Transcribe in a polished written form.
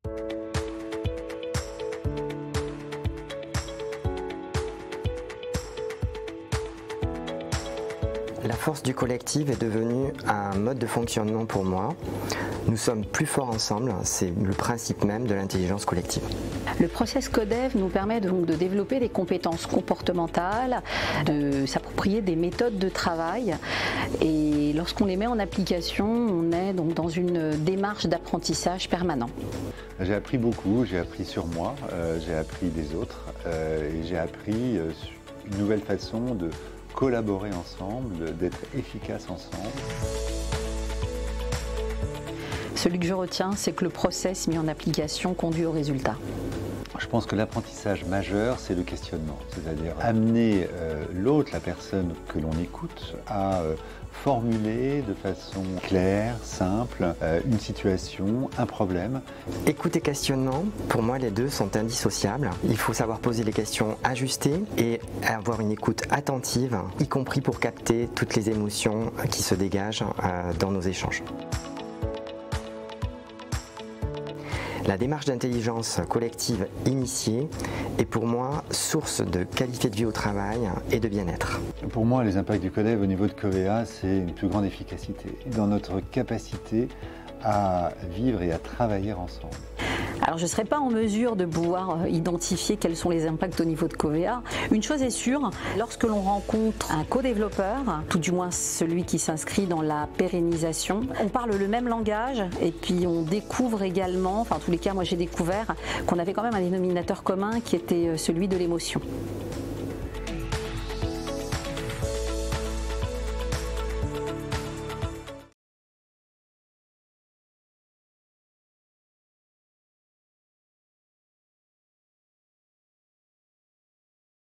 La force du collectif est devenue un mode de fonctionnement pour moi. Nous sommes plus forts ensemble, c'est le principe même de l'intelligence collective. Le process Codev nous permet donc de développer des compétences comportementales, de s'approprier des méthodes de travail, et lorsqu'on les met en application, on est donc dans une démarche d'apprentissage permanent. J'ai appris beaucoup, j'ai appris sur moi, j'ai appris des autres, et j'ai appris une nouvelle façon de collaborer ensemble, d'être efficace ensemble. Celui que je retiens, c'est que le process mis en application conduit au résultat. Je pense que l'apprentissage majeur, c'est le questionnement, c'est-à-dire amener l'autre, la personne que l'on écoute, à formuler de façon claire, simple, une situation, un problème. Écoute et questionnement, pour moi les deux sont indissociables. Il faut savoir poser les questions ajustées et avoir une écoute attentive, y compris pour capter toutes les émotions qui se dégagent dans nos échanges. La démarche d'intelligence collective initiée est pour moi source de qualité de vie au travail et de bien-être. Pour moi, les impacts du Codev au niveau de Covea, c'est une plus grande efficacité dans notre capacité à vivre et à travailler ensemble. Alors je ne serai pas en mesure de pouvoir identifier quels sont les impacts au niveau de Covea. Une chose est sûre, lorsque l'on rencontre un co-développeur, tout du moins celui qui s'inscrit dans la pérennisation, on parle le même langage et puis on découvre également, enfin en tous les cas moi j'ai découvert qu'on avait quand même un dénominateur commun qui était celui de l'émotion.